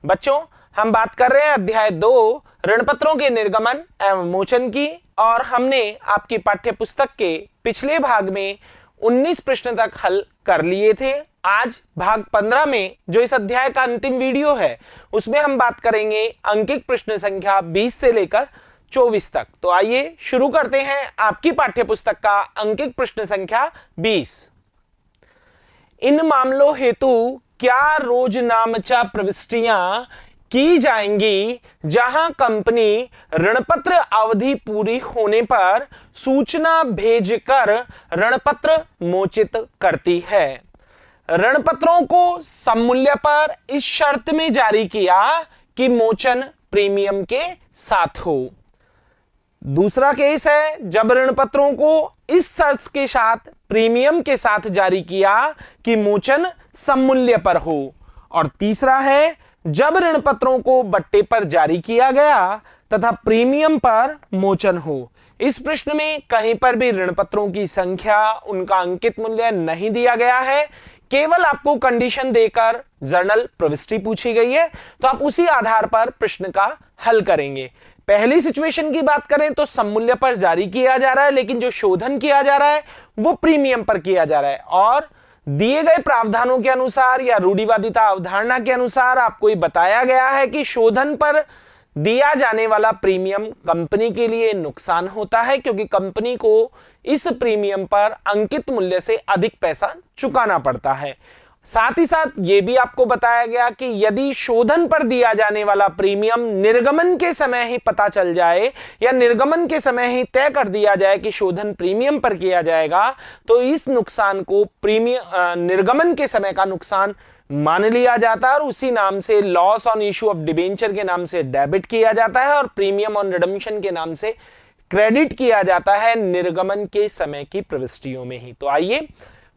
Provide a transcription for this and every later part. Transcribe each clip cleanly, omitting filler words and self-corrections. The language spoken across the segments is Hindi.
बच्चों, हम बात कर रहे हैं अध्याय 2 ऋणपत्रों के निर्गमन एवं मोचन की, और हमने आपकी पाठ्य पुस्तक के पिछले भाग में 19 प्रश्न तक हल कर लिए थे। आज भाग 15 में जो इस अध्याय का अंतिम वीडियो है उसमें हम बात करेंगे अंकित प्रश्न संख्या 20 से लेकर 24 तक। तो आइए शुरू करते हैं आपकी पाठ्य पुस्तक का अंकित प्रश्न संख्या 20। इन मामलों हेतु क्या रोजनामचा प्रविष्टियां की जाएंगी जहां कंपनी ऋणपत्र अवधि पूरी होने पर सूचना भेजकर ऋणपत्र मोचित करती है। ऋणपत्रों को सममूल्य पर इस शर्त में जारी किया कि मोचन प्रीमियम के साथ हो। दूसरा केस है जब ऋणपत्रों को इस शर्त के साथ प्रीमियम के साथ जारी किया कि मोचन सममूल्य पर हो। और तीसरा है जब ऋणपत्रों को बट्टे पर जारी किया गया तथा प्रीमियम पर मोचन हो। इस प्रश्न में कहीं पर भी ऋणपत्रों की संख्या, उनका अंकित मूल्य नहीं दिया गया है, केवल आपको कंडीशन देकर जर्नल प्रविष्टि पूछी गई है, तो आप उसी आधार पर प्रश्न का हल करेंगे। पहली सिचुएशन की बात करें तो सममूल्य पर जारी किया जा रहा है, लेकिन जो शोधन किया जा रहा है वो प्रीमियम पर किया जा रहा है, और दिए गए प्रावधानों के अनुसार या रूढ़िवादिता अवधारणा के अनुसार आपको ये बताया गया है कि शोधन पर दिया जाने वाला प्रीमियम कंपनी के लिए नुकसान होता है, क्योंकि कंपनी को इस प्रीमियम पर अंकित मूल्य से अधिक पैसा चुकाना पड़ता है। साथ ही साथ यह भी आपको बताया गया कि यदि शोधन पर दिया जाने वाला प्रीमियम निर्गमन के समय ही पता चल जाए या निर्गमन के समय ही तय कर दिया जाए कि शोधन प्रीमियम पर किया जाएगा, तो इस नुकसान को निर्गमन के समय का नुकसान मान लिया जाता है और उसी नाम से loss on issue of debenture के नाम से डेबिट किया जाता है और प्रीमियम ऑन रिडम्पशन के नाम से क्रेडिट किया जाता है निर्गमन के समय की प्रविष्टियों में ही। तो आइए,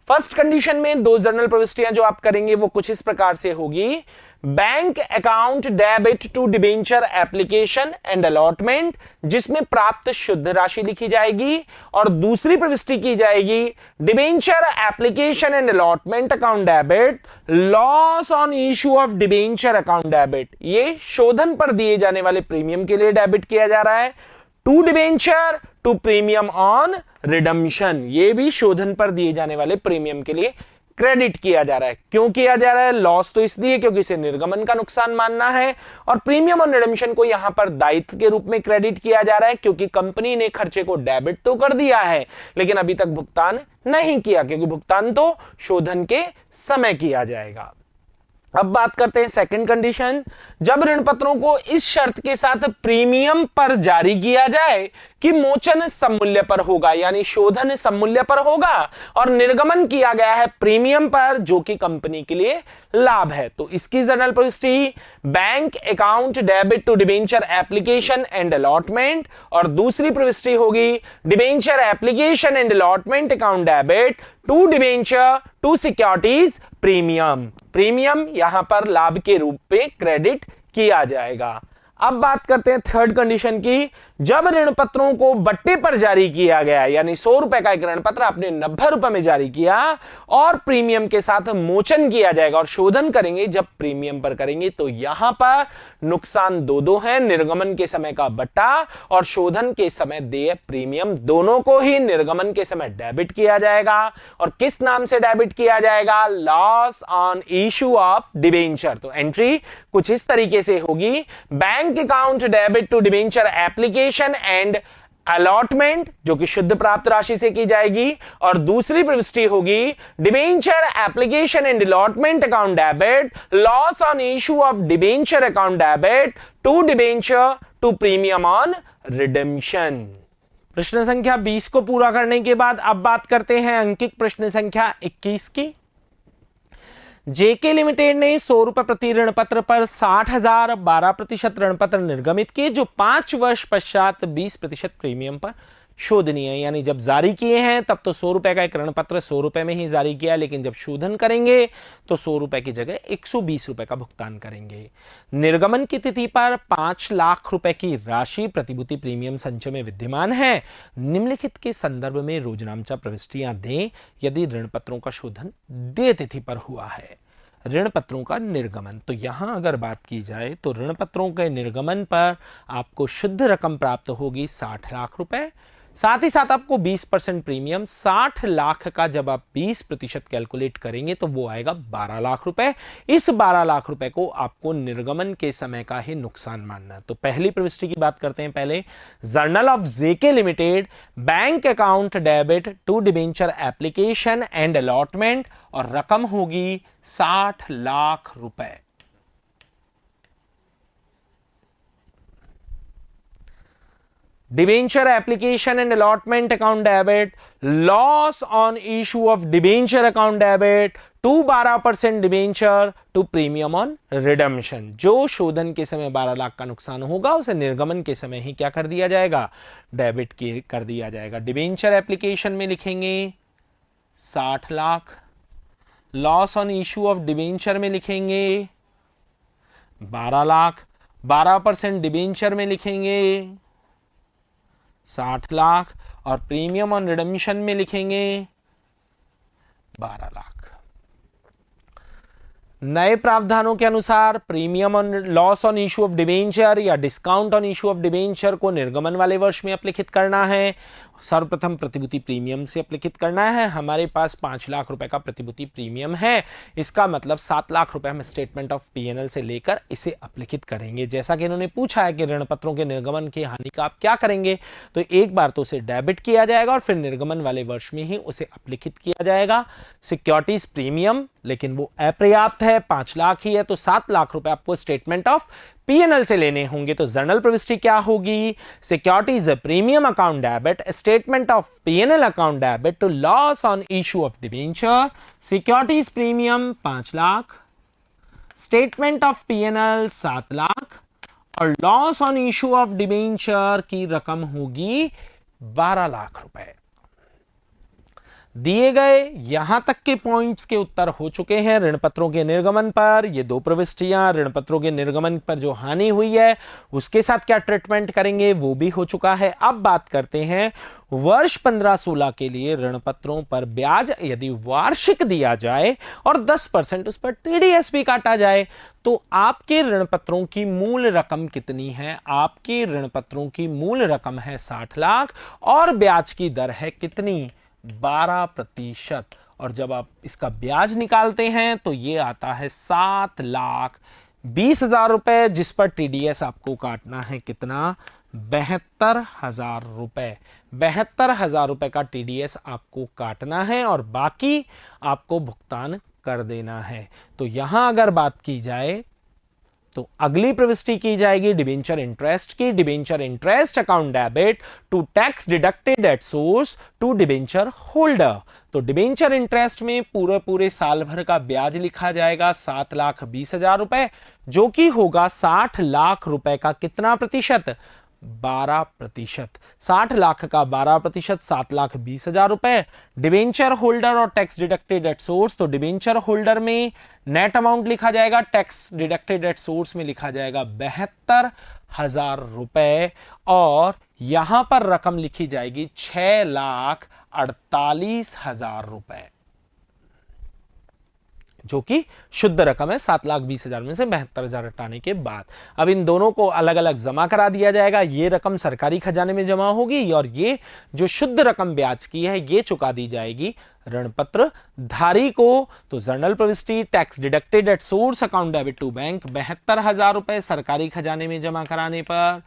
फर्स्ट कंडीशन में दो जर्नल प्रविष्टियां जो आप करेंगे वो कुछ इस प्रकार से होगी। Bank account debit to debenture application and allotment, जिसमें प्राप्त शुद्ध राशि लिखी जाएगी, और दूसरी प्रविष्टि की जाएगी debenture application and allotment account debit loss on issue of debenture account debit. ये शोधन पर दिए जाने वाले प्रीमियम के लिए डेबिट किया जा रहा है। To debenture to premium on redemption, ये भी शोधन पर दिए जाने वाले प्रीमियम के लिए क्रेडिट किया जा रहा है। क्यों किया जा रहा है? लॉस तो इसलिए क्योंकि इसे निर्गमन का नुकसान मानना है, और प्रीमियम ऑन रिडम्पशन को यहां पर दायित्व के रूप में क्रेडिट किया जा रहा है, क्योंकि कंपनी ने खर्चे को डेबिट तो कर दिया है लेकिन अभी तक भुगतान नहीं किया, क्योंकि भुगतान तो शोधन के समय किया जाएगा। अब बात करते हैं सेकंड कंडीशन, जब ऋणपत्रों को इस शर्त के साथ प्रीमियम पर जारी किया जाए कि मोचन सममूल्य पर होगा, यानी शोधन सममूल्य पर होगा और निर्गमन किया गया है प्रीमियम पर, जो कि कंपनी के लिए लाभ है। तो इसकी जर्नल प्रविष्टि bank account debit to debenture application and allotment, और दूसरी प्रविष्टि होगी debenture application and allotment account debit to debenture to securities premium. Premium यहां पर लाभ के रूप में क्रेडिट किया जाएगा। अब बात करते हैं थर्ड कंडीशन की, जब ऋणपत्रों को बट्टे पर जारी किया गया, यानी 100 रुपए का एक ऋणपत्र आपने 90 रुपए में जारी किया और प्रीमियम के साथ मोचन किया जाएगा, और शोधन करेंगे जब प्रीमियम पर करेंगे, तो यहां पर नुकसान दो है, निर्गमन के समय का बट्टा और शोधन के समय देय प्रीमियम, दोनों को ही निर्गमन के समय डेबिट किया जाएगा। और किस नाम से डेबिट किया जाएगा? Loss on issue of debenture. तो एंट्री कुछ इस तरीके से होगी, bank account debit to debenture application and allotment, जो कि शुद्ध प्राप्त राशि से की जाएगी, और दूसरी प्रविष्टि होगी debenture application and allotment account debit loss on issue of debenture account debit to debenture to premium on redemption. प्रश्न संख्या 20 को पूरा करने के बाद अब बात करते हैं अंकित प्रश्न संख्या 21 की। जेके लिमिटेड ने 100 रुपए प्रति ऋणपत्र पर 60,000 12% ऋणपत्र निर्गमित किए, जो 5 वर्ष पश्चात 20% प्रीमियम पर शोधनीय है। यानी जब जारी किए हैं तब तो 100 रुपए का एक ऋणपत्र 100 रुपए में ही जारी किया, लेकिन जब शोधन करेंगे तो 100 रुपए की जगह 120 रुपए का भुगतान करेंगे। निर्गमन की तिथि पर 5 लाख रुपए की राशि प्रतिभूति प्रीमियम संचय में विद्यमान है। निम्नलिखित के संदर्भ में रोजनामचा प्रविष्टियां दें यदि ऋणपत्रों का शोधन देय तिथि पर हुआ है। ऋण पत्रों का निर्गमन। तो यहां अगर बात की जाए तो ऋण पत्रों के निर्गमन पर आपको शुद्ध रकम प्राप्त होगी 60 लाख रुपए। साथ ही साथ आपको 20% प्रीमियम, 60 लाख का जब आप 20% कैलकुलेट करेंगे तो वो आएगा 12 लाख रुपए। इस 12 लाख रुपए को आपको निर्गमन के समय का ही नुकसान मानना। तो पहली प्रविष्टि की बात करते हैं पहले। Journal of JK limited, bank account debit to debenture application and allotment, और रकम होगी 60 लाख रुपए। Debenture application and allotment account debit, loss on issue of debenture account debit to 12% debenture to premium on redemption. जो शोधन के समय 12 लाख का नुकसान होगा उसे निर्गमन के समय ही क्या कर दिया जाएगा, डेबिट कर दिया जाएगा। डिबेंचर एप्लीकेशन में लिखेंगे 60 lakh, loss on issue of debenture में लिखेंगे 12 लाख, 12% डिबेंचर में लिखेंगे 60 लाख, और प्रीमियम ऑन रिडम्पशन में लिखेंगे 12 लाख। नए प्रावधानों के अनुसार premium on loss on issue of debenture या discount on issue of debenture को निर्गमन वाले वर्ष में अपलिखित करना है। सर्वप्रथम प्रतिभूति प्रीमियम से अपलिखित करना है। हमारे पास 5 लाख रुपए का प्रतिभूति प्रीमियम है, इसका मतलब 7 लाख रुपए हम स्टेटमेंट ऑफ पीएनएल से लेकर इसे अपलिखित करेंगे। जैसा कि इन्होंने पूछा है कि ऋण पत्रों के निर्गमन की हानि का आप क्या करेंगे, तो एक बार तो उसे डेबिट किया जाएगा और फिर निर्गमन वाले वर्ष में ही उसे अपलिखित किया जाएगा। सिक्योरिटीज प्रीमियम, लेकिन वो अपर्याप्त है, 5 लाख ही है, तो 7 लाख रुपए आपको स्टेटमेंट ऑफ पीएनएल से लेने होंगे। तो जर्नल प्रविष्टि क्या होगी, securities premium account debit, statement of PNL account debit to loss on issue of debenture, securities premium 5 lakh, statement of PNL 7 lakh, और loss on issue of debenture की रकम होगी 12 लाख रुपए। दिए गए यहां तक के पॉइंट्स के उत्तर हो चुके हैं ऋण पत्रों के निर्गमन पर। ये दो प्रविष्टियां ऋण पत्रों के निर्गमन पर जो हानि हुई है उसके साथ क्या ट्रीटमेंट करेंगे वो भी हो चुका है। अब बात करते हैं वर्ष 15-16 के लिए ऋण पत्रों पर ब्याज यदि वार्षिक दिया जाए और 10% उस पर टीडीएस भी काटा जाए तो आपके ऋण पत्रों की मूल रकम कितनी है। आपके ऋण पत्रों की मूल रकम है 60 लाख और ब्याज की दर है कितनी, 12%। और जब आप इसका ब्याज निकालते हैं तो ये आता है 7,20,000 रुपए, जिस पर टीडीएस आपको काटना है कितना, 72,000 रुपए। 72,000 रुपए का टीडीएस आपको काटना है और बाकी आपको भुगतान कर देना है। तो यहां अगर बात की जाए तो अगली प्रविष्टि की जाएगी डिबेंचर इंटरेस्ट की। Debenture interest account debit to tax deducted at source to debenture holder. तो डिबेंचर इंटरेस्ट में पूरे साल भर का ब्याज लिखा जाएगा 7,20,000 रुपए, जो कि होगा 60 लाख रुपए का कितना प्रतिशत, 12%। 60 लाख का 12%, 7,20,000 रुपए। डिबेंचर होल्डर और टैक्स डिडक्टेड एट सोर्स, तो डिबेंचर होल्डर में नेट अमाउंट लिखा जाएगा, टैक्स डिडक्टेड एट सोर्स में लिखा जाएगा 72,000 रुपए, और यहां पर रकम लिखी जाएगी 6,48,000 रुपए, जो कि शुद्ध रकम है 7,20,000 में से 72,000 हटाने के बाद। अब इन दोनों को अलग अलग जमा करा दिया जाएगा। ये रकम सरकारी खजाने में जमा होगी और ये जो शुद्ध रकम ब्याज की है ये चुका दी जाएगी ऋण पत्र धारी को। तो जर्नल प्रविष्टि tax deducted at source account debit to bank 72,000 रुपए सरकारी खजाने में जमा कराने पर,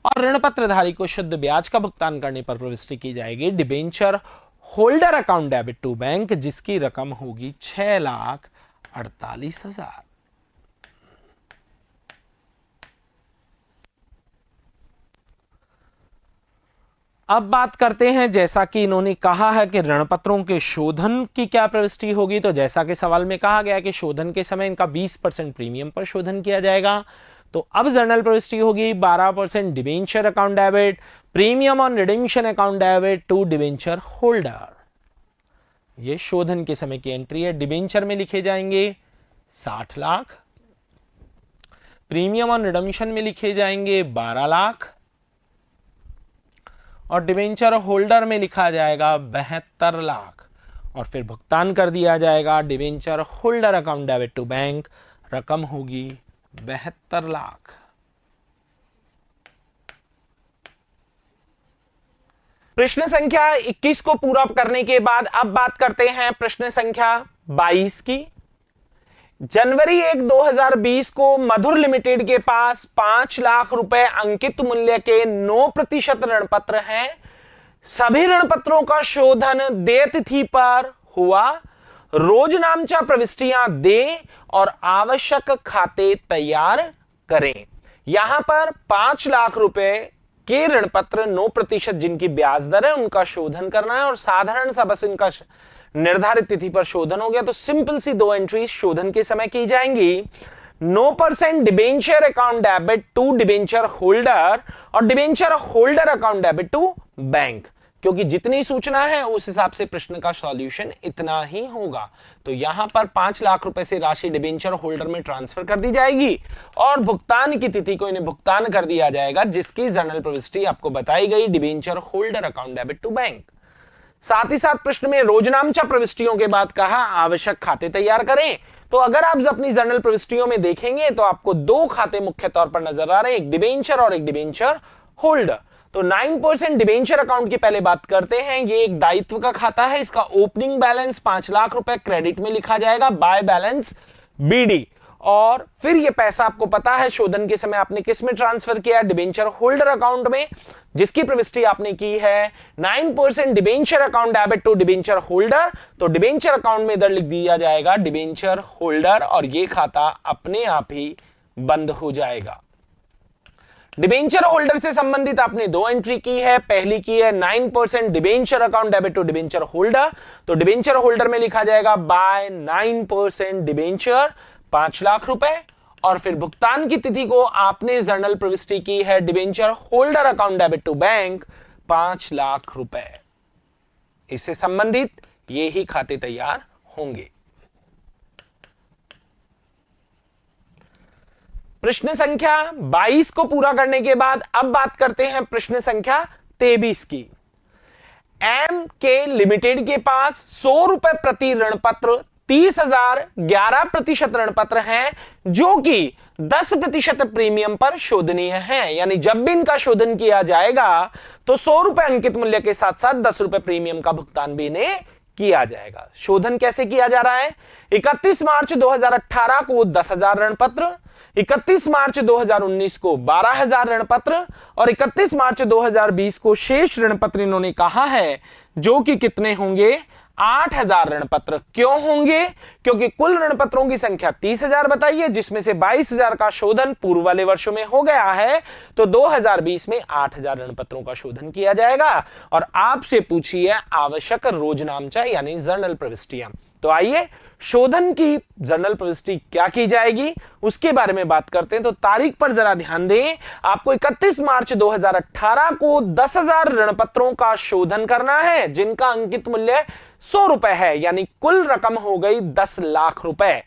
और ऋण पत्र धारी को शुद्ध ब्याज का भुगतान करने पर प्रविष्टि की जाएगी debenture holder account debit to bank, जिसकी रकम होगी 6,48,000। अब बात करते हैं, जैसा कि इन्होंने कहा है कि ऋण पत्रों के शोधन की क्या प्रविष्टि होगी। तो जैसा कि सवाल में कहा गया कि शोधन के समय इनका 20% प्रीमियम पर शोधन किया जाएगा। तो अब जर्नल प्रविष्टि होगी 12% debenture account debit, premium on redemption account debit to debenture holder. ये शोधन के समय की एंट्री है। डिबेंचर में लिखे जाएंगे 60 लाख, प्रीमियम ऑन रिडेम्पशन में लिखे जाएंगे 12 लाख, और डिबेंचर होल्डर में लिखा जाएगा 72 लाख। और फिर भुगतान कर दिया जाएगा debenture holder account debit to bank, रकम होगी 72 लाख। प्रश्न संख्या 21 को पूरा करने के बाद अब बात करते हैं प्रश्न संख्या 22 की। जनवरी 1, 2020 को मधुर लिमिटेड के पास 5 लाख रुपए अंकित मूल्य के 9% ऋण पत्र हैं। सभी ऋण पत्रों का शोधन देय तिथि पर हुआ। रोज नामचा प्रविष्टियां दें और आवश्यक खाते तैयार करें। यहां पर 5 लाख रुपए के ऋण पत्र 9% जिनकी ब्याज दर है उनका शोधन करना है और साधारण सा बस इनका निर्धारित तिथि पर शोधन हो गया। तो सिंपल सी 2 एंट्री शोधन के समय की जाएंगी। 9% debenture account debit to debenture holder और debenture holder account debit to bank, क्योंकि जितनी सूचना है उस हिसाब से प्रश्न का सॉल्यूशन इतना ही होगा। तो यहां पर 5 लाख रुपए से राशि डिबेंचर होल्डर में ट्रांसफर कर दी जाएगी और भुगतान की तिथि को इन्हें भुगतान कर दिया जाएगा, जिसकी जर्नल प्रविष्टि आपको बताई गई debenture holder account debit to bank. साथ ही साथ प्रश्न में रोजनामचा प्रविष्टियों के बाद कहा आवश्यक खाते तैयार करें। तो अगर आप अपनी जर्नल प्रविष्टियों में देखेंगे तो आपको 2 खाते मुख्य तौर पर नजर आ रहे हैं, एक डिबेंचर और एक डिबेंचर होल्डर। तो 9% डिबेंचर अकाउंट की पहले बात करते हैं। ये एक दायित्व का खाता है। इसका ओपनिंग बैलेंस 5 लाख रुपए क्रेडिट में लिखा जाएगा, बाय बैलेंस बीडी। और फिर ये पैसा आपको पता है शोधन के समय आपने किस में ट्रांसफर किया, डिबेंचर होल्डर अकाउंट में, जिसकी प्रविष्टि आपने की है 9% debenture account debit to debenture holder. तो डिबेंचर अकाउंट में इधर लिख दिया जाएगा डिबेंचर होल्डर और ये खाता अपने आप ही बंद हो जाएगा। डिबेंचर होल्डर से संबंधित आपने 2 एंट्री की है। पहली की है 9% debenture account debit to debenture holder. तो डिबेंचर होल्डर में लिखा जाएगा बाय 9% डिबेंचर 5 लाख रुपए और फिर भुगतान की तिथि को आपने जर्नल प्रविष्टि की है debenture holder account debit to bank 5 lakh रुपए। इससे संबंधित ये ही खाते तैयार होंगे। प्रश्न संख्या 22 को पूरा करने के बाद अब बात करते हैं प्रश्न संख्या 23 की। एम के लिमिटेड के पास 100 रुपए प्रति ऋण पत्र 30,000 11% ऋण पत्र हैं जो कि 10% प्रीमियम पर शोधनीय है। यानी जब भी इनका शोधन किया जाएगा तो 100 रुपए अंकित मूल्य के साथ साथ 10 रुपए प्रीमियम का भुगतान भी इन्हें किया जाएगा। शोधन कैसे किया जा रहा है? 31 मार्च 2018 को 10,000 ऋण पत्र, 31 मार्च 2019 को 12,000 ऋण पत्र और 31 मार्च 2020 को शेष ऋण पत्र इन्होंने कहा है जो कि कितने होंगे? 8,000 ऋण पत्र। क्यों होंगे? क्योंकि कुल ऋण पत्रों की संख्या 30,000 बताई है, जिसमें से 22,000 का शोधन पूर्व वाले वर्षों में हो गया है। तो 2020 में 8,000 ऋण पत्रों का शोधन किया जाएगा और आपसे पूछी है आवश्यक रोजनामचा यानी जर्नल प्रविष्टियां। तो आइए शोधन की जर्नल प्रविष्टि क्या की जाएगी उसके बारे में बात करते हैं। तो तारीख पर जरा ध्यान दें। आपको 31 मार्च 2018 को 10,000 ऋण पत्रों का शोधन करना है जिनका अंकित मूल्य 100 रुपए है, यानी कुल रकम हो गई 10 लाख रुपए।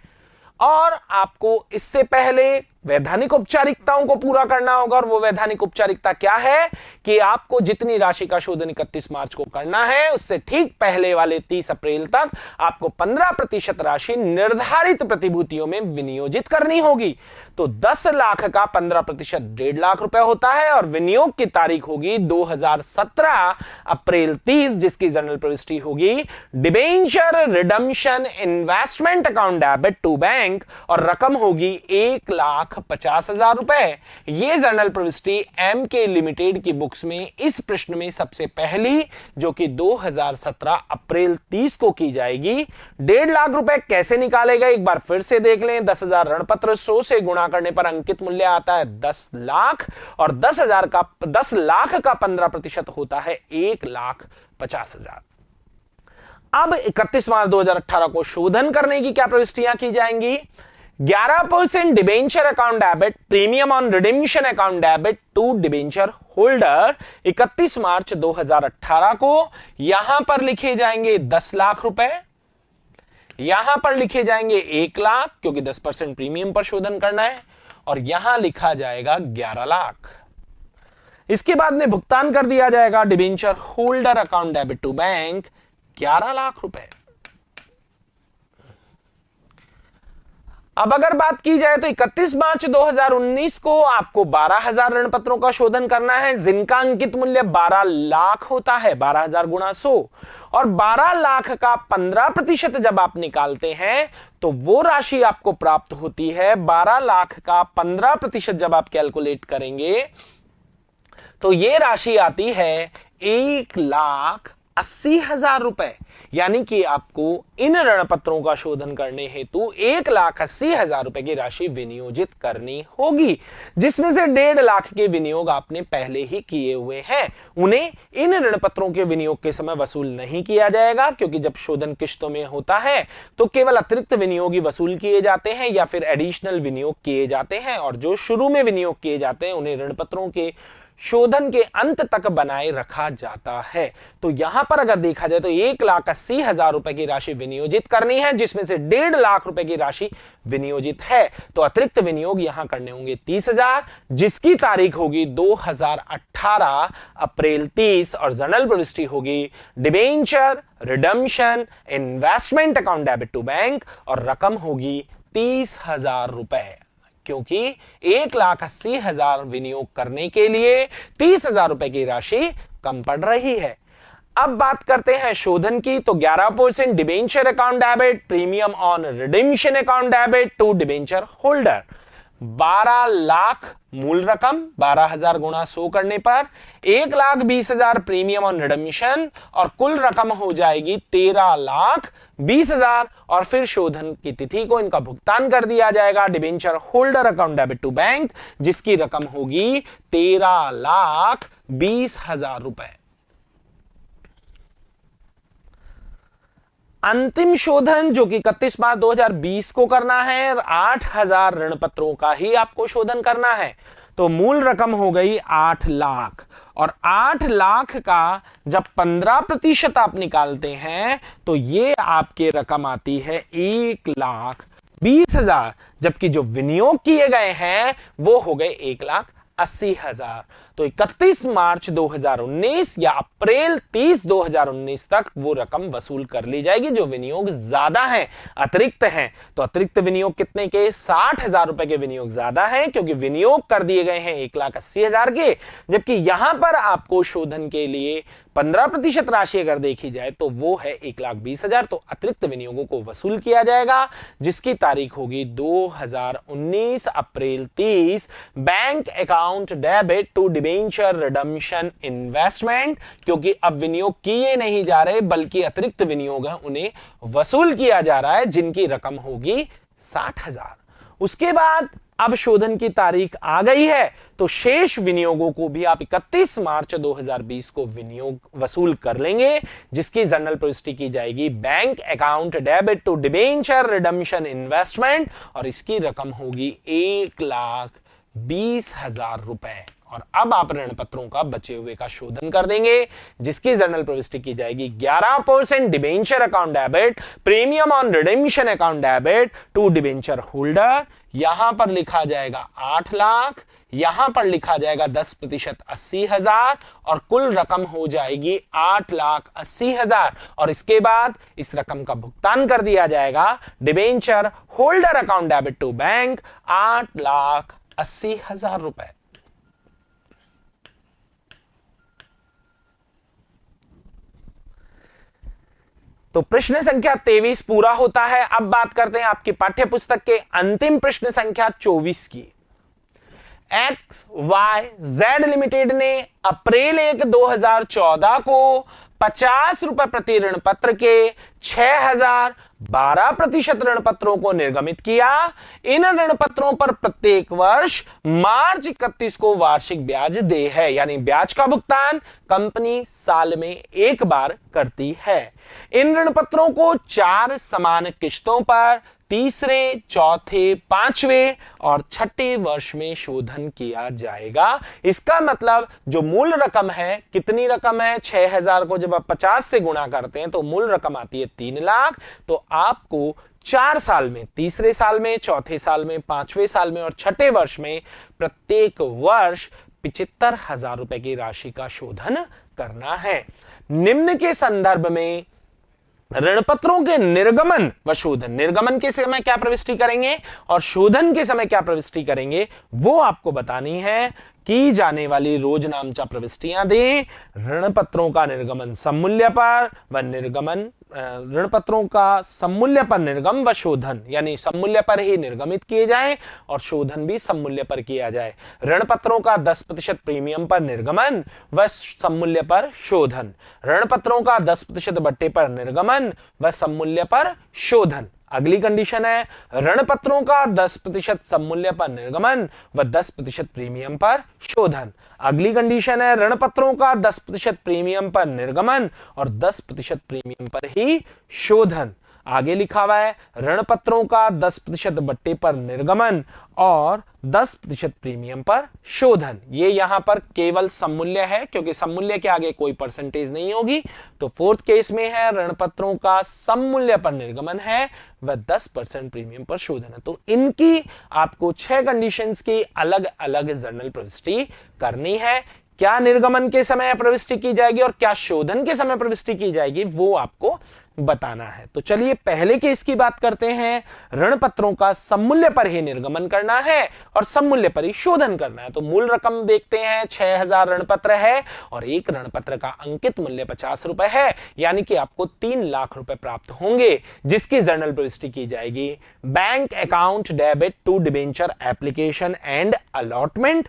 और आपको इससे पहले वैधानिक औपचारिकताओं को पूरा करना होगा और वो वैधानिक औपचारिकता क्या है कि आपको जितनी राशि का शोधन 31 मार्च को करना है उससे ठीक पहले वाले 30 अप्रैल तक आपको 15% राशि निर्धारित प्रतिभूतियों में विनियोजित करनी होगी। तो 10 लाख का 15% 1.5 लाख रुपए होता है और विनियोग की तारीख होगी 2017 अप्रैल 30, जिसकी जर्नल प्रविष्टि होगी debenture redemption investment account debit to bank और रकम होगी 1,50,000 रुपए। ये जर्नल प्रविष्टि एम के लिमिटेड की बुक्स में इस प्रश्न में सबसे पहली जो कि 2017 अप्रैल 30 को की जाएगी। 1.5 लाख रुपए कैसे निकालेगा एक बार फिर से देख लें। 10,000 ऋण पत्र 100 से गुणा करने पर अंकित मूल्य आता है 10 लाख और 10 लाख का 15% होता है 1,50,000। अब 31 मार्च 2018 को शोधन करने की क्या प्रविष्टियां की जाएंगी? 11% debenture account debit premium on redemption account debit to debenture holder 31 मार्च 2018 को यहां पर लिखे जाएंगे 10 लाख रुपए, यहां पर लिखे जाएंगे 1 लाख क्योंकि 10% प्रीमियम पर शोधन करना है और यहां लिखा जाएगा 11 लाख। इसके बाद में भुगतान कर दिया जाएगा debenture holder account debit to bank 11 lakh रुपए। अब अगर बात की जाए तो 31 मार्च 2019 को आपको 12,000 ऋण पत्रों का शोधन करना है, जिनका अंकित मूल्य 12 लाख होता है, 12,000 गुणा 100, और 12 लाख का 15% जब आप निकालते हैं तो वो राशि आपको प्राप्त होती है 12 लाख का 15% जब आप कैलकुलेट करेंगे तो ये राशि आती है 1,80,000 रुपए। यानी कि आपको इन ऋण पत्रों का शोधन करने हेतु 1,80,000 रुपए की राशि विनियोजित करनी होगी, जिसमें से 1.5 लाख के विनियोग आपने पहले ही किए हुए हैं। उन्हें इन ऋण पत्रों के विनियोग के समय वसूल नहीं किया जाएगा, क्योंकि जब शोधन किश्तों में होता है तो केवल अतिरिक्त विनियोग ही वसूल किए जाते हैं या फिर एडिशनल विनियोग किए जाते हैं, और जो शुरू में विनियोग किए जाते हैं उन्हें ऋण पत्रों के शोधन के अंत तक बनाए रखा जाता है। तो यहां पर अगर देखा जाए तो 1,80,000 रुपए की राशि विनियोजित करनी है, जिसमें से 1.5 लाख रुपए की राशि विनियोजित है। तो अतिरिक्त विनियोग यहां करने होंगे 30,000, जिसकी तारीख होगी 2018 अप्रैल 30, और जनरल प्रविष्टि होगी debenture redemption investment account debit to bank, और रकम होगी 30,000 रुपए, क्योंकि 1,80,000 विनियोग करने के लिए 30,000 रुपए की राशि कम पड़ रही है। अब बात करते हैं शोधन की, तो 11% debenture account debit premium on redemption account debit to debenture holder, 12 lakh मूल रकम, 12,000 गुणा 100 करने पर 1,20,000 प्रीमियम ऑन रिडम्पशन, और कुल रकम हो जाएगी 13,20,000, और फिर शोधन की तिथि को इनका भुगतान कर दिया जाएगा debenture holder account debit to bank, जिसकी रकम होगी 13,20,000 रुपए। अंतिम शोधन जो कि 31 मार्च 2020 को करना है, 8,000 ऋण पत्रों का ही आपको शोधन करना है। तो मूल रकम हो गई 8 लाख, और 8 लाख का जब 15% आप निकालते हैं तो ये आपके रकम आती है 1,20,000, जबकि जो विनियोग किए गए हैं वो हो गए 1,80,000। तो 31 मार्च 2019 या अप्रैल 30 2019 तक वो रकम वसूल कर ली जाएगी जो विनियोग ज्यादा है, अतिरिक्त हैं। तो अतिरिक्त विनियोग कितने के? 60,000 रुपए के विनियोग ज्यादा है, क्योंकि विनियोग कर दिए गए हैं 1,80,000 के, जबकि यहां पर आपको शोधन के लिए 15% राशि अगर देखी जाए तो वो है 1,20,000। तो अतिरिक्त विनियोगों को वसूल किया जाएगा, जिसकी तारीख होगी 2019 अप्रैल 30, bank account debit to debenture redemption investment, क्योंकि अब विनियोग किए नहीं जा रहे बल्कि अतिरिक्त विनियोग है उन्हें वसूल किया जा रहा है, जिनकी रकम होगी 60,000। उसके बाद अब शोधन की तारीख आ गई है, तो शेष विनियोगों को भी आप 31 मार्च 2020 को विनियोग वसूल कर लेंगे, जिसकी जनरल प्रविष्टि की जाएगी bank account debit to debenture redemption investment, और इसकी रकम होगी 1,20,000 रुपए। और अब आप ऋण पत्रों का बचे हुए का शोधन कर देंगे, जिसकी जनरल प्रविष्टि की जाएगी 11% debenture account debit premium on redemption account debit to debenture holder. यहां पर लिखा जाएगा 8 लाख, यहां पर लिखा जाएगा 10% 80,000, और कुल रकम हो जाएगी 8,80,000, और इसके बाद इस रकम का भुगतान कर दिया जाएगा debenture holder account debit to bank 8,80,000 रुपए। तो प्रश्न संख्या 23 पूरा होता है। अब बात करते हैं आपकी पाठ्य पुस्तक के अंतिम प्रश्न संख्या 24 की। XYZ लिमिटेड ने अप्रैल 1 2014 को 50 रुपए प्रति ऋण पत्र के 6,012% ऋण पत्रों को निर्गमित किया। इन ऋण पत्रों पर प्रत्येक वर्ष मार्च 31 को वार्षिक ब्याज देय है, यानी ब्याज का भुगतान कंपनी साल में एक बार करती है। इन ऋण पत्रों को 4 समान किश्तों पर तीसरे, चौथे, पांचवें और छठे वर्ष में शोधन किया जाएगा। इसका मतलब जो मूल रकम है, कितनी रकम है? 6,000 को जब आप 50 से गुणा करते हैं तो मूल रकम आती है 3 लाख। तो आपको 4 साल में, तीसरे साल में, चौथे साल में, पांचवें साल में और छठे वर्ष में प्रत्येक वर्ष 75,000 रुपए की राशि का शोधन करना है। निम्न के संदर्भ में ऋण पत्रों के निर्गमन व शोधन, निर्गमन के समय क्या प्रविष्टि करेंगे और शोधन के समय क्या प्रविष्टि करेंगे, वो आपको बतानी है। की जाने वाली रोज नामचा प्रविष्टियां दें। ऋण पत्रों का निर्गमन सममूल्य पर व निर्गमन, ऋण पत्रों का सममूल्य पर निर्गम व शोधन, यानी सममूल्य पर ही निर्गमित किए जाएं और शोधन भी सममूल्य पर किया जाए। ऋण पत्रों का 10% प्रीमियम पर निर्गमन व सममूल्य पर शोधन, ऋण पत्रों का 10% बट्टे पर निर्गमन व सममूल्य पर शोधन। अगली कंडीशन है ऋण पत्रों का 10% सममूल्य पर निर्गमन व 10% प्रीमियम पर शोधन। अगली कंडीशन है ऋण पत्रों का 10% प्रीमियम पर निर्गमन और 10% प्रीमियम पर ही शोधन। आगे लिखा हुआ है ऋण पत्रों का 10% बट्टे पर निर्गमन और 10% प्रीमियम पर शोधन। ये यहां पर केवल सममूल्य है क्योंकि सममूल्य के आगे कोई परसेंटेज नहीं होगी। तो फोर्थ केस में है ऋण पत्रों का सममूल्य पर निर्गमन है व 10% प्रीमियम पर शोधन है। तो इनकी आपको 6 कंडीशंस की अलग अलग जर्नल प्रविष्टि करनी है। क्या निर्गमन के समय प्रविष्टि की जाएगी और क्या शोधन के समय प्रविष्टि की जाएगी, वो आपको बताना है। तो चलिए पहले केस की बात करते हैं। ऋण पत्रों का सममूल्य पर ही निर्गमन करना है और सममूल्य पर ही शोधन करना है। तो मूल रकम देखते हैं, 6000 ऋण पत्र है और एक ऋण पत्र का अंकित मूल्य 50 रुपए है, यानी कि आपको 3 लाख रुपए प्राप्त होंगे, जिसकी जर्नल प्रविष्टि की जाएगी। Bank account debit to debenture application and allotment,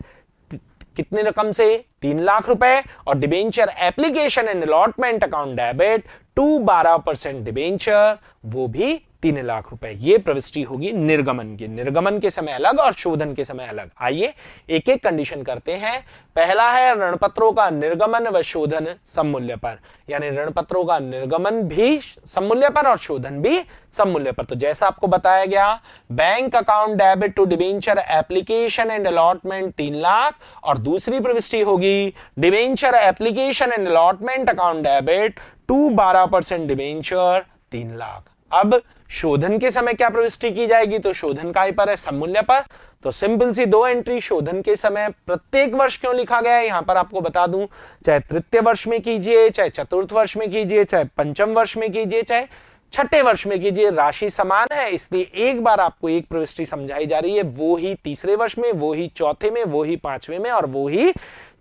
कितनी रकम से, 3 लाख रुपए, और debenture application and allotment account debit to 12% debenture, वो भी 3 लाख रुपए। ये प्रविष्टि होगी निर्गमन की। निर्गमन के समय अलग और शोधन के समय अलग। आइए एक एक कंडीशन करते हैं। पहला है ऋण पत्रों का निर्गमन व शोधन सममूल्य पर, यानी ऋण पत्रों का निर्गमन भी सममूल्य पर और शोधन भी सममूल्य पर। तो जैसा आपको बताया गया, bank account debit to debenture application and allotment 3 lakh, और दूसरी प्रविष्टि होगी debenture application and allotment account debit to 12% debenture 3 lakh. अब शोधन के समय क्या प्रविष्टि की जाएगी, तो शोधन काय पर है, सममूल्य पर। तो सिंपल सी 2 एंट्री शोधन के समय प्रत्येक वर्ष क्यों लिखा गया है यहां पर आपको बता दूं, चाहे तृतीय वर्ष में कीजिए, चाहे चतुर्थ वर्ष में कीजिए, चाहे पंचम वर्ष में कीजिए, चाहे छठे वर्ष में कीजिए, राशि समान है। इसलिए एक बार आपको एक प्रविष्टि समझाई जा रही है, वो ही तीसरे वर्ष में, वो ही चौथे में, वो ही पांचवें में और वो ही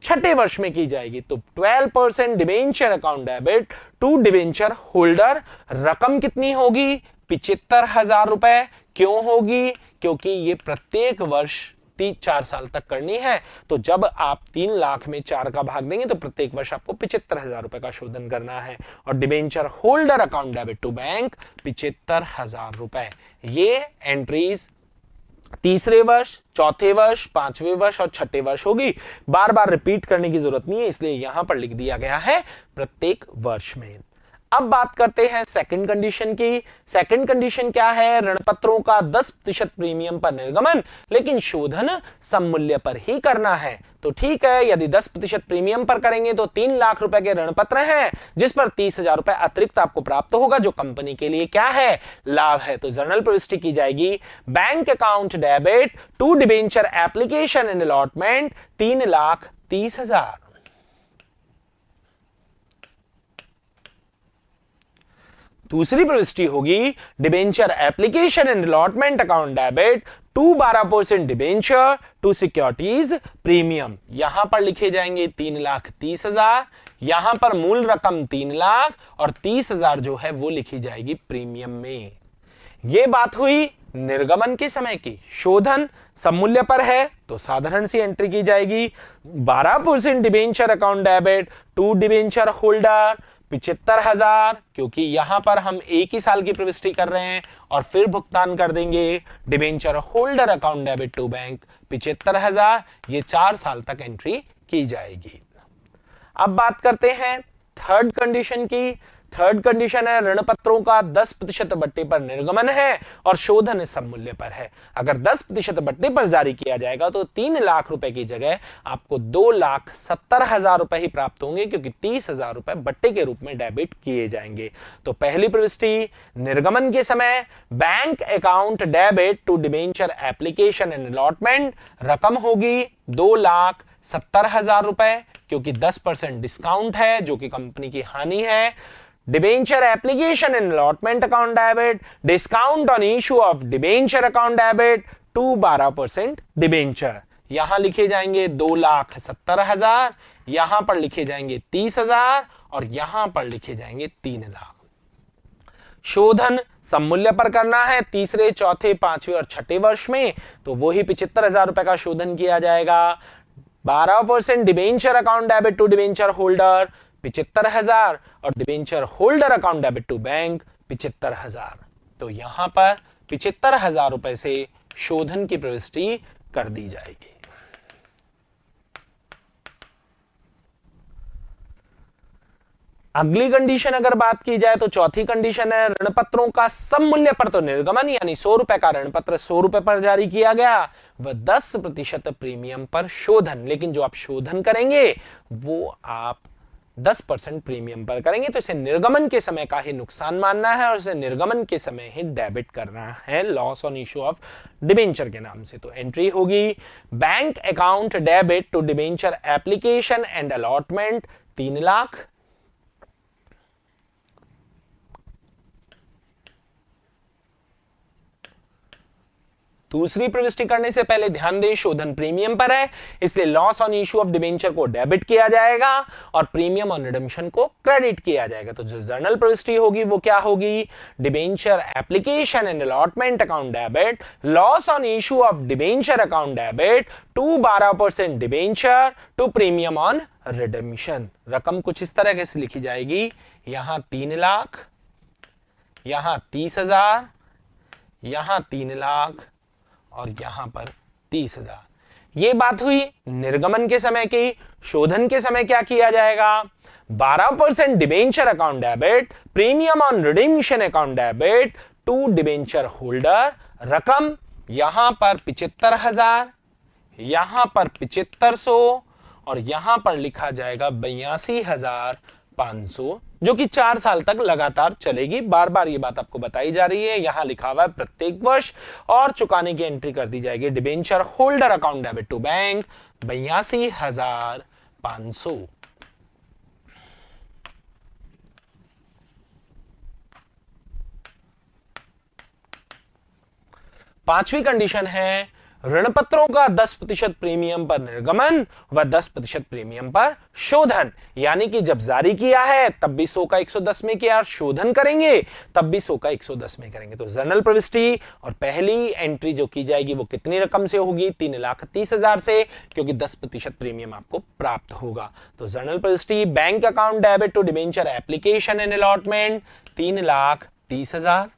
छठे वर्ष में की जाएगी। तो 12% debenture account debit to debenture holder, रकम कितनी होगी, 75,000 रुपए। क्यों होगी, क्योंकि ये प्रत्येक वर्ष 4 साल तक करनी है। तो जब आप 3 लाख में 4 का भाग देंगे तो प्रत्येक वर्ष आपको 75,000 रुपए का शोधन करना है। और debenture holder account debit to bank 75,000 रुपए। ये एंट्रीज तीसरे वर्ष, चौथे वर्ष, पांचवें वर्ष और छठे वर्ष होगी। बार बार रिपीट करने की जरूरत नहीं है, इसलिए यहां पर लिख दिया गया है प्रत्येक वर्ष में। अब बात करते हैं सेकंड कंडीशन की। सेकंड कंडीशन क्या है, ऋण पत्रों का 10% प्रीमियम पर निर्गमन, लेकिन शोधन सममूल्य पर ही करना है। तो ठीक है, यदि 10% प्रीमियम पर करेंगे तो 3 लाख रुपए के ऋण पत्र हैं, जिस पर 30,000 रुपए अतिरिक्त आपको प्राप्त होगा, जो कंपनी के लिए क्या है, लाभ है। तो जर्नल प्रविष्टि की जाएगी bank account debit to debenture application and allotment 3,30,000। दूसरी प्रविष्टि होगी debenture application and allotment account debit to 12% debenture to securities premium. यहां पर लिखे जाएंगे 3,30,000, यहां पर मूल रकम 3 लाख और 30,000 जो है वो लिखी जाएगी प्रीमियम में। यह बात हुई निर्गमन के समय की। शोधन सममूल्य पर है तो साधारण सी एंट्री की जाएगी 12% debenture account debit to debenture holder 75,000, क्योंकि यहां पर हम एक ही साल की प्रविष्टि कर रहे हैं और फिर भुगतान कर देंगे। Debenture holder account debit to bank 75,000, ये 4 साल तक एंट्री की जाएगी। अब बात करते हैं थर्ड कंडीशन की। थर्ड कंडीशन है ऋण पत्रों का 10% बट्टे पर निर्गमन है और शोधन सममूल्य पर है। अगर 10% बट्टे पर जारी किया जाएगा तो 3 लाख रुपए की जगह आपको 2,70,000 रुपए ही प्राप्त होंगे, क्योंकि 30,000 रुपए बट्टे के रूप में डेबिट किए जाएंगे। तो पहली प्रविष्टि निर्गमन के समय bank account debit to debenture application and allotment, रकम होगी 2,70,000 रुपए, क्योंकि 10% डिस्काउंट है जो कि कंपनी की हानि है। Debenture application and allotment account debit, discount on issue of debenture account debit to 12% debenture. यहां लिखे जाएंगे 2,70,000, यहां पर लिखे जाएंगे 30,000 और यहां पर लिखे जाएंगे 3 लाख। शोधन सममूल्य पर करना है तीसरे, चौथे, पांचवें और छठे वर्ष में, तो वही 75,000 रुपए का शोधन किया जाएगा। 12% debenture account debit to debenture holder 75,000 और debenture holder account debit to bank 75,000। तो यहां पर 75,000 रुपए से शोधन की प्रविष्टि कर दी जाएगी। अगली कंडीशन अगर बात की जाए तो चौथी कंडीशन है ऋण पत्रों का सममूल्य पर तो निर्गमन, यानी 100 रुपए का ऋण पत्र 100 रुपए पर जारी किया गया, वह 10% प्रीमियम पर शोधन, लेकिन जो आप शोधन करेंगे वो आप 10% प्रीमियम पर करेंगे। तो इसे निर्गमन के समय का ही नुकसान मानना है और इसे निर्गमन के समय ही डेबिट करना है loss on issue of debenture के नाम से। तो एंट्री होगी bank account debit to debenture application and allotment 3 lakh. दूसरी प्रविष्टि करने से पहले ध्यान दें शोधन प्रीमियम पर है, इसलिए loss on issue of debenture को डेबिट किया जाएगा और प्रीमियम ऑन रिडेम्पशन को क्रेडिट किया जाएगा। तो जो जर्नल प्रविष्टि होगी वो क्या होगी? Debenture application and allotment account debit, loss on issue of debenture account debit to 12% debenture to premium on redemption. रकम कुछ इस तरह से लिखी जाएगी, यहां 3 लाख, यहां 30,000, यहां 3 लाख और यहां पर 30,000। यह बात हुई निर्गमन के समय की। शोधन के समय क्या किया जाएगा? 12% debenture account debit, premium on redemption account debit to debenture holder. रकम यहां पर 75,000, यहां पर 7500 और यहां पर लिखा जाएगा 82,500, जो कि 4 साल तक लगातार चलेगी। बार बार ये बात आपको बताई जा रही है, यहां लिखा हुआ है प्रत्येक वर्ष, और चुकाने की एंट्री कर दी जाएगी debenture holder account debit to bank 82,500। पांचवी कंडीशन है ऋण पत्रों का 10% प्रीमियम पर निर्गमन व 10% प्रीमियम पर शोधन। यानी कि जब जारी किया है तब भी 100 का 110 में किया, शोधन करेंगे तब भी 100 का 110 में करेंगे। तो जर्नल प्रविष्टि और पहली एंट्री जो की जाएगी वो कितनी रकम से होगी? 3,30,000 से, क्योंकि 10% प्रीमियम आपको प्राप्त होगा। तो जर्नल प्रविष्टि bank account debit to debenture application and allotment 3,30,000।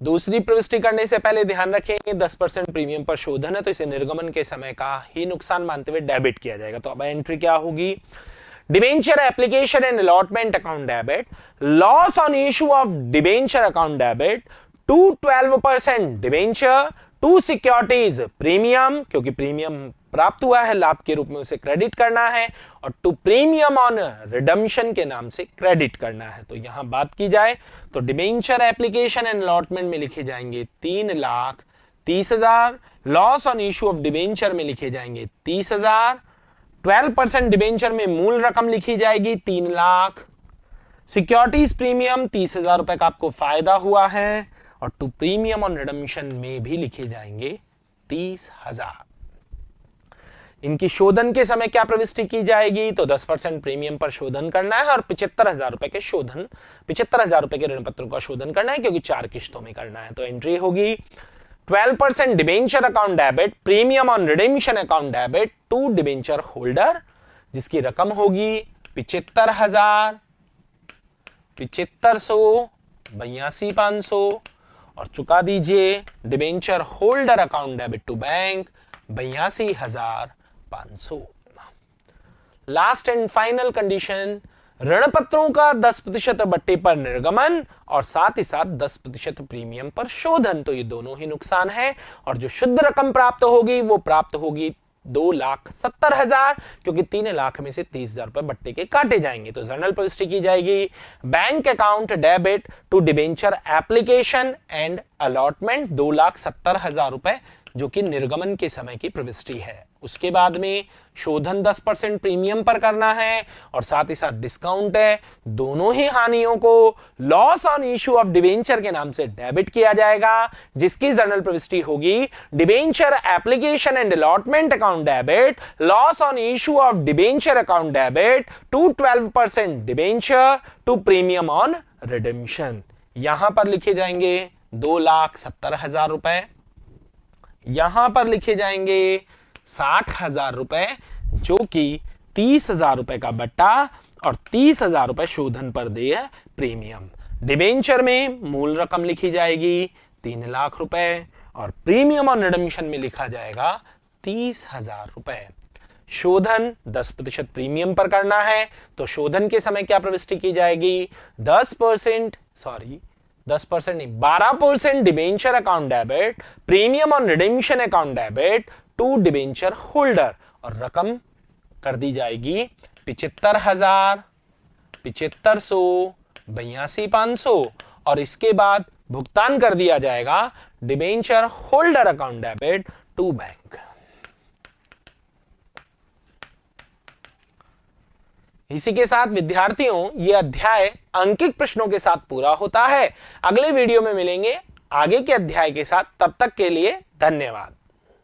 दूसरी प्रविष्टि करने से पहले ध्यान रखेंगे 10% प्रीमियम पर शोधन है, तो इसे निर्गमन के समय का ही नुकसान मानते हुए डेबिट किया जाएगा। तो अब एंट्री क्या होगी? Debenture application and allotment account debit, loss on issue of debenture account debit to 12% debenture to securities premium, क्योंकि प्रीमियम प्राप्त हुआ है लाभ के रूप में उसे क्रेडिट करना है, और टू प्रीमियम ऑन रिडम्पशन के नाम से क्रेडिट करना है। तो यहां बात की जाए तो डिबेंचर एप्लीकेशन एंड अलॉटमेंट में लिखे जाएंगे 3,30,000, loss on issue of debenture में लिखे जाएंगे 30,000, 12% डिबेंचर में मूल रकम लिखी जाएगी 3 लाख, सिक्योरिटीज प्रीमियम 30,000 रुपए का आपको फायदा हुआ है, और टू प्रीमियम ऑन रिडम्पशन में भी लिखे जाएंगे 30,000। इनकी शोधन के समय क्या प्रविष्टि की जाएगी? तो 10% प्रीमियम पर शोधन करना है और 75,000 रुपए के शोधन, 75,000 रुपए के ऋण पत्रों का शोधन करना है, क्योंकि 4 किश्तों में करना है। तो एंट्री होगी 12% debenture account debit, premium on redemption account debit to debenture holder, जिसकी रकम होगी 75,000, 7500, 82,500, और चुका दीजिए debenture holder account debit to bank 82,500। Last and final condition ऋण पत्रों का 10% बट्टे पर निर्गमन और साथ ही साथ 10% प्रीमियम पर शोधन। तो ये दोनों ही नुकसान है, और जो शुद्ध रकम प्राप्त होगी वो प्राप्त होगी 2,70,000, क्योंकि 3 लाख में से 30,000 रुपए बट्टे के काटे जाएंगे। तो जर्नल प्रविष्टि की जाएगी bank account debit to debenture application and allotment 2,70,000 रुपए जो कि निर्गमन के समय की प्रविष्टि है। उसके बाद में शोधन 10% प्रीमियम पर करना है और साथ ही साथ डिस्काउंट है। दोनों ही हानियों को loss on issue of debenture के नाम से डेबिट किया जाएगा, जिसकी जर्नल प्रविष्टि होगी debenture application and allotment account debit, loss on issue of debenture account debit to 12% debenture to premium on redemption. यहां पर लिखे जाएंगे 2,70,000 रुपए, यहां पर लिखे जाएंगे 60,000 रुपए, जो कि 30,000 रुपए का बट्टा और 30,000 रुपए शोधन पर देय प्रीमियम। डिबेंचर में मूल रकम लिखी जाएगी 3 लाख रुपए और प्रीमियम और रिडेम्पशन में लिखा जाएगा 30,000 रुपए। शोधन 10% प्रीमियम पर करना है तो शोधन के समय क्या प्रविष्टि की जाएगी? 10% नहीं, 12% डिबेंचर अकाउंट डेबिट, प्रीमियम और redemption account debit to debenture holder, और रकम कर दी जाएगी 75,000, 7500, 82,500 और इसके बाद भुगतान कर दिया जाएगा debenture holder account debit to bank. इसी के साथ विद्यार्थियों यह अध्याय अंकित प्रश्नों के साथ पूरा होता है। अगले वीडियो में मिलेंगे आगे के अध्याय के साथ, तब तक के लिए धन्यवाद।